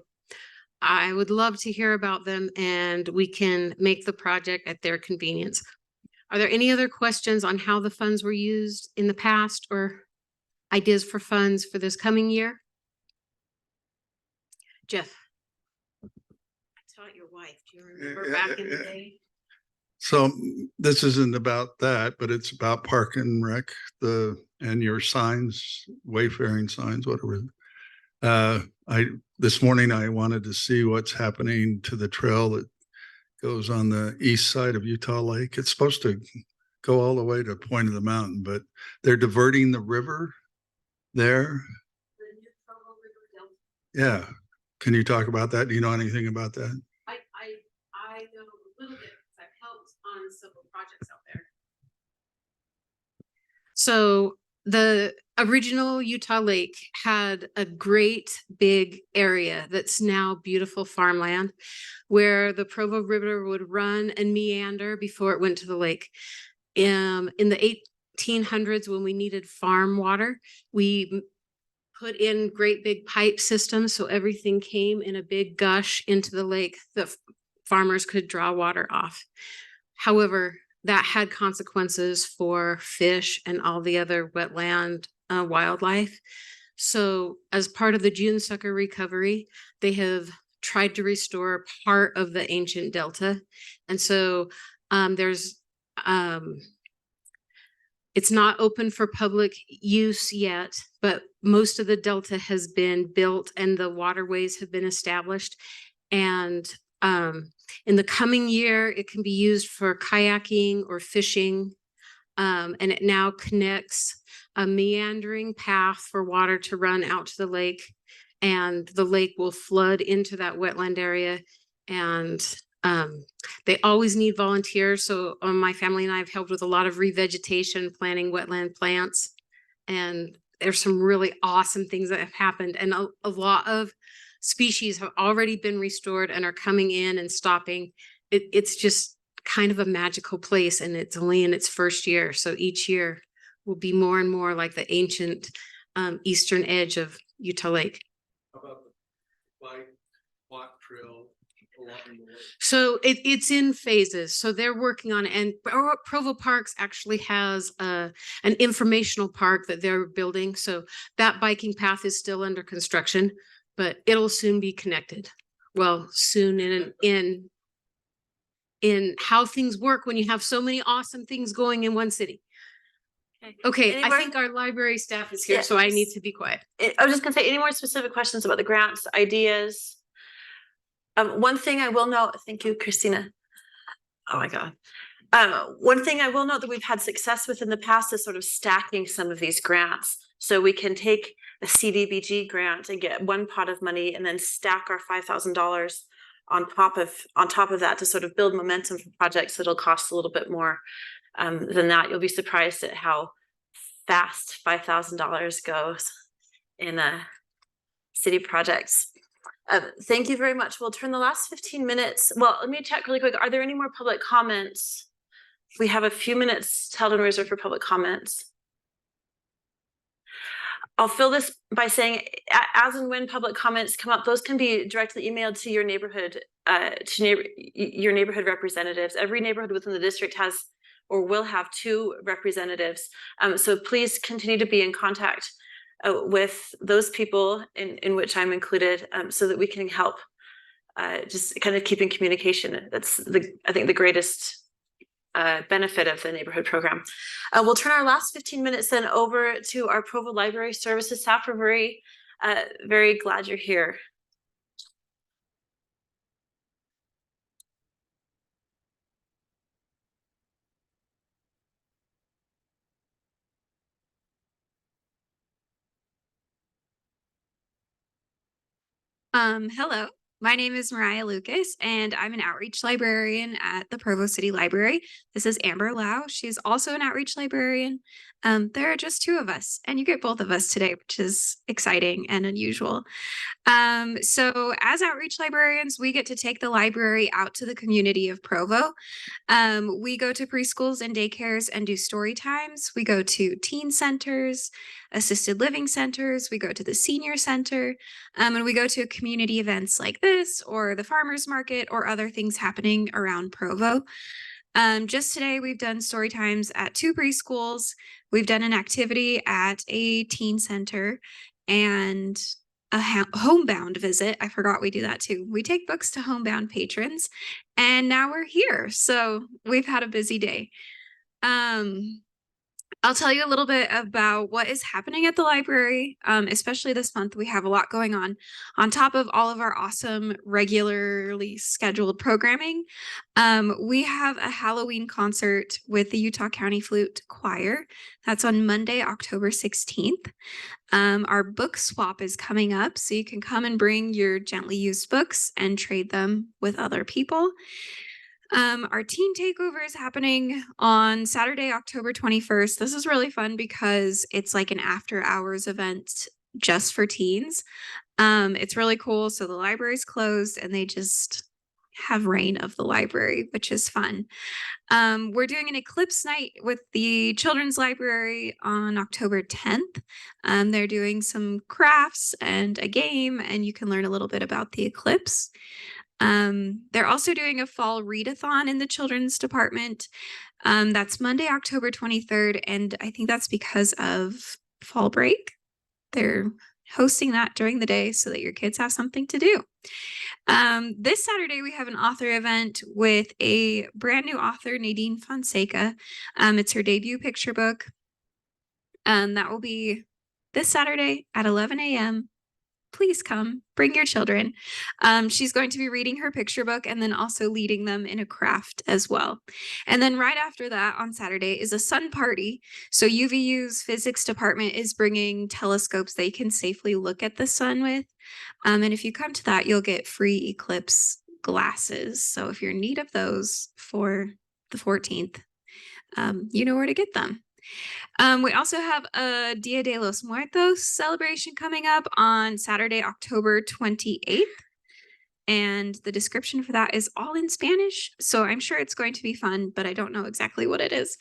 I would love to hear about them, and we can make the project at their convenience. Are there any other questions on how the funds were used in the past or ideas for funds for this coming year? Jeff. I taught your wife. Do you remember back in the day? So this isn't about that, but it's about Park and Rec, and your signs, wayfaring signs, whatever. This morning I wanted to see what's happening to the trail that goes on the east side of Utah Lake. It's supposed to go all the way to Point of the Mountain, but they're diverting the river there. Yeah. Can you talk about that? Do you know anything about that? I know a little bit because I've helped on several projects out there. So the original Utah Lake had a great big area that's now beautiful farmland where the Provo River would run and meander before it went to the lake. In the 1800s, when we needed farm water, we put in great big pipe systems so everything came in a big gush into the lake that farmers could draw water off. However, that had consequences for fish and all the other wetland wildlife. So as part of the June sucker recovery, they have tried to restore part of the ancient delta. And so it's not open for public use yet, but most of the delta has been built and the waterways have been established. And in the coming year, it can be used for kayaking or fishing. And it now connects a meandering path for water to run out to the lake. And the lake will flood into that wetland area. And they always need volunteers. So my family and I have helped with a lot of revegetation, planting wetland plants. And there's some really awesome things that have happened. And a lot of species have already been restored and are coming in and stopping. It's just kind of a magical place, and it's only in its first year. So each year will be more and more like the ancient eastern edge of Utah Lake. How about the bike walk trail along the lake? So it's in phases. So they're working on it. And Provo Parks actually has an informational park that they're building. So that biking path is still under construction, but it'll soon be connected. Well, soon in how things work when you have so many awesome things going in one city. Okay, Any I more- think our library staff is here, so I need to be quiet. I was just gonna say, any more specific questions about the grants, ideas? One thing I will note, thank you, Kristina. Oh my God. One thing I will note that we've had success with in the past is sort of stacking some of these grants. So we can take a CDBG grant and get one pot of money and then stack our $5,000 on top of that to sort of build momentum for projects that'll cost a little bit more than that. You'll be surprised at how fast $5,000 goes in city projects. Thank you very much. We'll turn the last 15 minutes. Well, let me check really quick. Are there any more public comments? We have a few minutes held in reserve for public comments. I'll fill this by saying, as and when public comments come up, those can be directly emailed to your neighborhood, your neighborhood representatives. Every neighborhood within the district has or will have 2 representatives. So please continue to be in contact with those people in which I'm included, so that we can help just kind of keep in communication. That's I think the greatest benefit of the neighborhood program. We'll turn our last 15 minutes then over to our Provo Library Services staff. We're very glad you're here. Hello, my name is Mariah Lucas, and I'm an outreach librarian at the Provo City Library. This is Amber Lowe. She's also an outreach librarian. There are just 2 of us, and you get both of us today, which is exciting and unusual. So as outreach librarians, we get to take the library out to the community of Provo. We go to preschools and daycares and do story times. We go to teen centers, assisted living centers. We go to the senior center, and we go to community events like this or the farmers market or other things happening around Provo. Just today, we've done story times at 2 preschools. We've done an activity at a teen center and a homebound visit. I forgot we do that too. We take books to homebound patrons, and now we're here. So we've had a busy day. I'll tell you a little bit about what is happening at the library, especially this month. We have a lot going on top of all of our awesome regularly scheduled programming. We have a Halloween concert with the Utah County Flute Choir. That's on Monday, October 16th. Our book swap is coming up, so you can come and bring your gently used books and trade them with other people. Our teen takeover is happening on Saturday, October 21st. This is really fun because it's like an after hours event just for teens. It's really cool. So the library's closed and they just have reign of the library, which is fun. We're doing an eclipse night with the children's library on October 10th. They're doing some crafts and a game, and you can learn a little bit about the eclipse. They're also doing a fall readathon in the children's department. That's Monday, October 23rd. And I think that's because of fall break. They're hosting that during the day so that your kids have something to do. This Saturday, we have an author event with a brand new author, Nadine Fonseca. It's her debut picture book. That will be this Saturday at 11 a.m. Please come, bring your children. She's going to be reading her picture book and then also leading them in a craft as well. And then right after that on Saturday is a sun party. So UVU's physics department is bringing telescopes they can safely look at the sun with. And if you come to that, you'll get free eclipse glasses. So if you're in need of those for the 14th, you know where to get them. We also have a Dia de los Muertos celebration coming up on Saturday, October 28th. And the description for that is all in Spanish. So I'm sure it's going to be fun, but I don't know exactly what it is.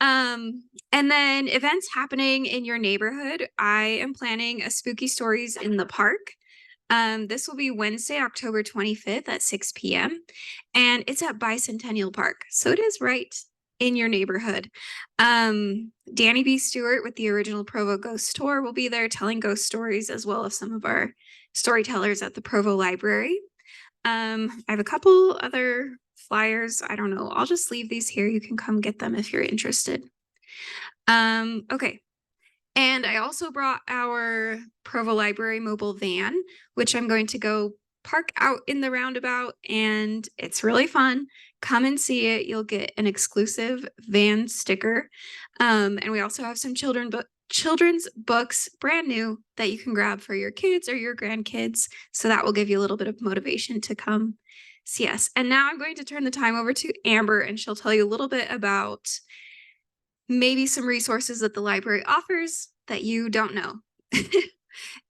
And then events happening in your neighborhood. I am planning a Spooky Stories in the Park. This will be Wednesday, October 25th at 6 p.m. And it's at Bicentennial Park. So it is right in your neighborhood. Danny B. Stewart with the original Provo Ghost Tour will be there telling ghost stories, as well as some of our storytellers at the Provo Library. I have a couple other flyers. I don't know. I'll just leave these here. You can come get them if you're interested. Okay. And I also brought our Provo Library mobile van, which I'm going to go park out in the roundabout, and it's really fun. Come and see it. You'll get an exclusive van sticker. And we also have some children's books, brand new, that you can grab for your kids or your grandkids. So that will give you a little bit of motivation to come see us. And now I'm going to turn the time over to Amber, and she'll tell you a little bit about maybe some resources that the library offers that you don't know.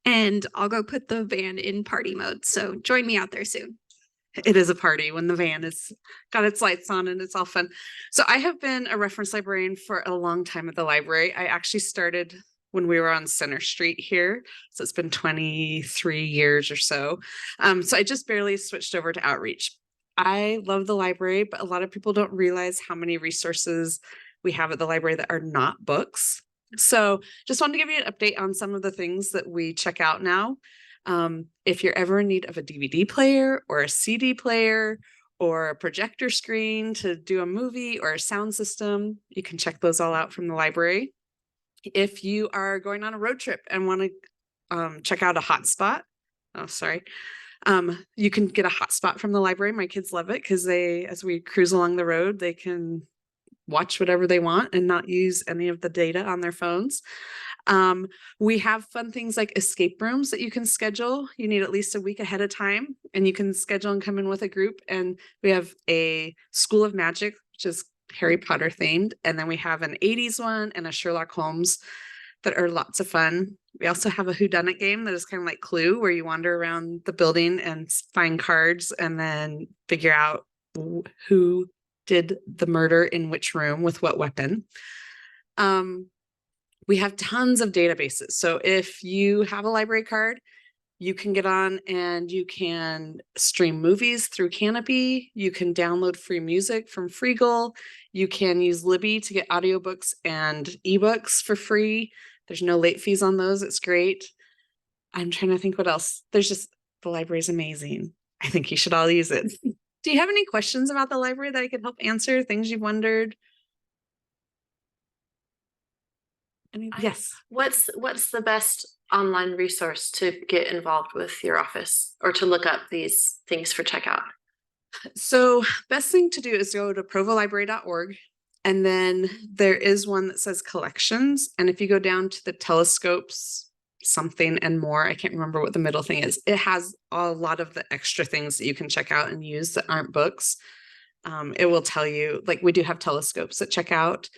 And I'll go put the van in party mode. So join me out there soon. It is a party when the van is got its lights on and it's all fun. So I have been a reference librarian for a long time at the library. I actually started when we were on Center Street here. So it's been 23 years or so. So I just barely switched over to outreach. I love the library, but a lot of people don't realize how many resources we have at the library that are not books. So just wanted to give you an update on some of the things that we check out now. If you're ever in need of a DVD player or a CD player or a projector screen to do a movie or a sound system, you can check those all out from the library. If you are going on a road trip and want to check out a hotspot, you can get a hotspot from the library. My kids love it because as we cruise along the road, they can watch whatever they want and not use any of the data on their phones. We have fun things like escape rooms that you can schedule. You need at least a week ahead of time, and you can schedule and come in with a group. And we have a School of Magic, which is Harry Potter themed. And then we have an 80s one and a Sherlock Holmes that are lots of fun. We also have a whodunit game that is kind of like Clue, where you wander around the building and find cards and then figure out who did the murder in which room with what weapon. We have tons of databases. So if you have a library card, you can get on and you can stream movies through Canopy. You can download free music from Freegal. You can use Libby to get audiobooks and ebooks for free. There's no late fees on those. It's great. I'm trying to think what else. The library is amazing. I think you should all use it. Do you have any questions about the library that I could help answer? Things you've wondered? Yes. What's the best online resource to get involved with your office or to look up these things for checkout? So best thing to do is go to provolibrary.org. And then there is one that says collections. And if you go down to the telescopes, something and more, I can't remember what the middle thing is. It has a lot of the extra things that you can check out and use that aren't books. It will tell you, like, we do have telescopes that check out.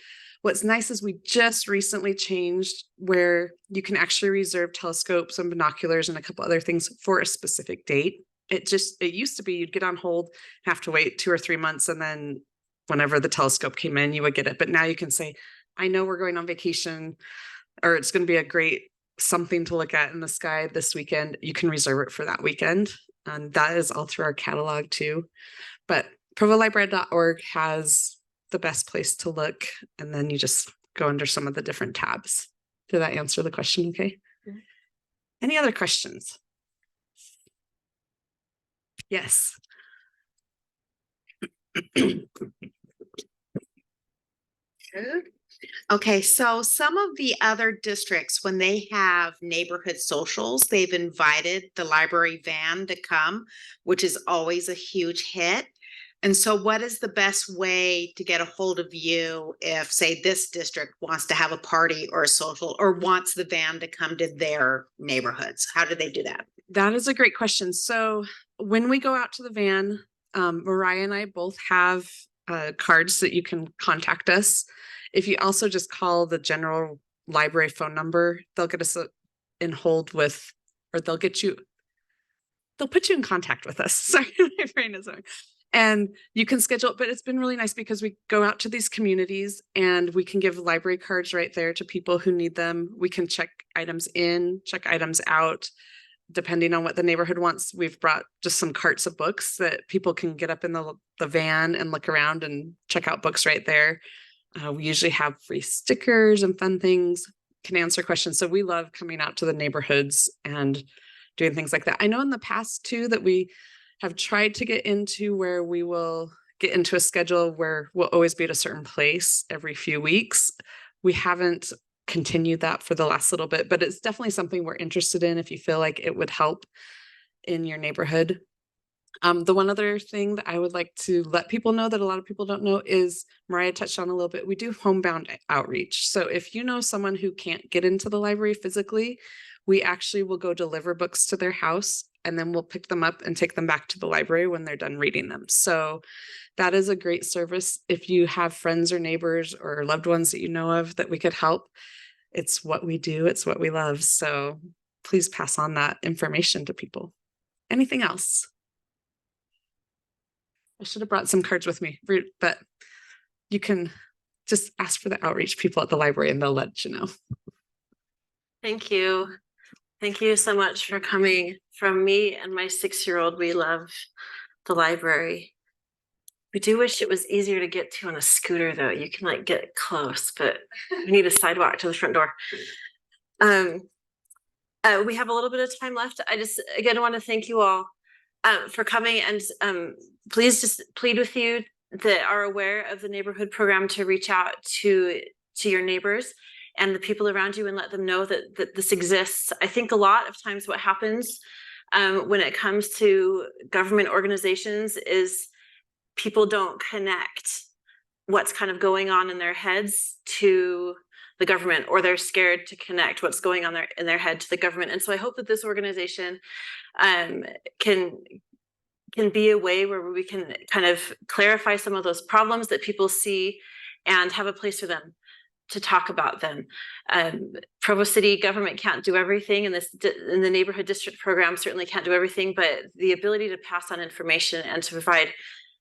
What's nice is we just recently changed where you can actually reserve telescopes and binoculars and a couple other things for a specific date. It used to be you'd get on hold, have to wait 2 or 3 months, and then whenever the telescope came in, you would get it. But now you can say, I know we're going on vacation, or it's going to be a great something to look at in the sky this weekend. You can reserve it for that weekend. And that is all through our catalog too. But provolibrary.org has the best place to look. And then you just go under some of the different tabs. Did that answer the question? Okay. Mm-hmm. Any other questions? Yes. Okay, so some of the other districts, when they have neighborhood socials, they've invited the library van to come, which is always a huge hit. And so what is the best way to get a hold of you if, say, this district wants to have a party or a social or wants the van to come to their neighborhoods? How do they do that? That is a great question. So when we go out to the van, Mariah and I both have cards that you can contact us. If you also just call the general library phone number, they'll get us in hold with, or they'll put you in contact with us. Sorry, my brain is wrong. And you can schedule it, but it's been really nice because we go out to these communities and we can give library cards right there to people who need them. We can check items in, check items out, depending on what the neighborhood wants. We've brought just some carts of books that people can get up in the van and look around and check out books right there. We usually have free stickers and fun things, can answer questions. So we love coming out to the neighborhoods and doing things like that. I know in the past too that we have tried to get into where we will get into a schedule where we'll always be at a certain place every few weeks. We haven't continued that for the last little bit, but it's definitely something we're interested in if you feel like it would help in your neighborhood. The one other thing that I would like to let people know that a lot of people don't know is, Mariah touched on a little bit, we do homebound outreach. So if you know someone who can't get into the library physically, we actually will go deliver books to their house, and then we'll pick them up and take them back to the library when they're done reading them. So that is a great service. If you have friends or neighbors or loved ones that you know of that we could help, it's what we do. It's what we love. So please pass on that information to people. Anything else? I should have brought some cards with me, but you can just ask for the outreach people at the library and they'll let you know. Thank you. Thank you so much for coming. From me and my 6-year-old, we love the library. We do wish it was easier to get to on a scooter though. You can like get close, but we need a sidewalk to the front door. We have a little bit of time left. I just again want to thank you all for coming, and please just plead with you that are aware of the neighborhood program to reach out to your neighbors and the people around you and let them know that this exists. I think a lot of times what happens when it comes to government organizations is people don't connect what's kind of going on in their heads to the government, or they're scared to connect what's going on in their head to the government. And so I hope that this organization can be a way where we can kind of clarify some of those problems that people see and have a place for them to talk about them. Provo City government can't do everything, and in the neighborhood district program certainly can't do everything, but the ability to pass on information and to provide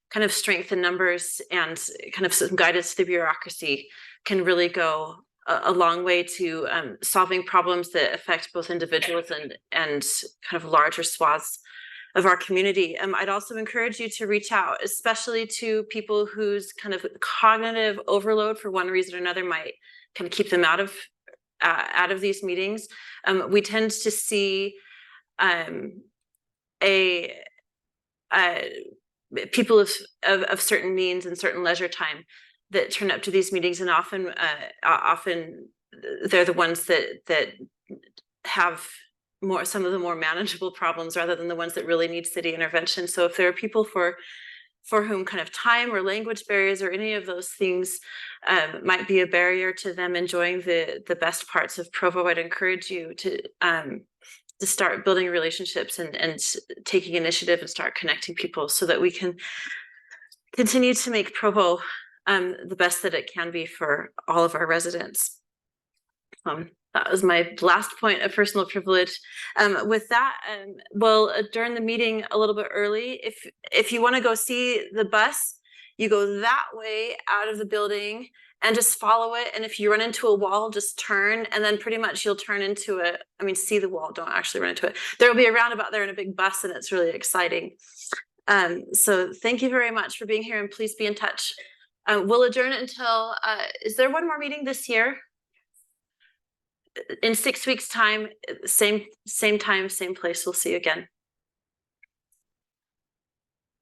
kind of strength in numbers and kind of some guidance to the bureaucracy can really go a long way to solving problems that affect both individuals and kind of larger swaths of our community. I'd also encourage you to reach out, especially to people whose kind of cognitive overload for one reason or another might kind of keep them out of these meetings. We tend to see people of certain means and certain leisure time that turn up to these meetings, and often they're the ones that have some of the more manageable problems rather than the ones that really need city intervention. So if there are people for whom kind of time or language barriers or any of those things might be a barrier to them enjoying the best parts of Provo, I'd encourage you to start building relationships and taking initiative and start connecting people so that we can continue to make Provo the best that it can be for all of our residents. That was my last point of personal privilege. With that, we'll adjourn the meeting a little bit early. If you want to go see the bus, you go that way out of the building and just follow it. And if you run into a wall, just turn, and then pretty much you'll turn into see the wall, don't actually run into it. There will be a roundabout there and a big bus, and it's really exciting. So thank you very much for being here, and please be in touch. We'll adjourn until, is there one more meeting this year? In 6 weeks' time, same time, same place. We'll see you again.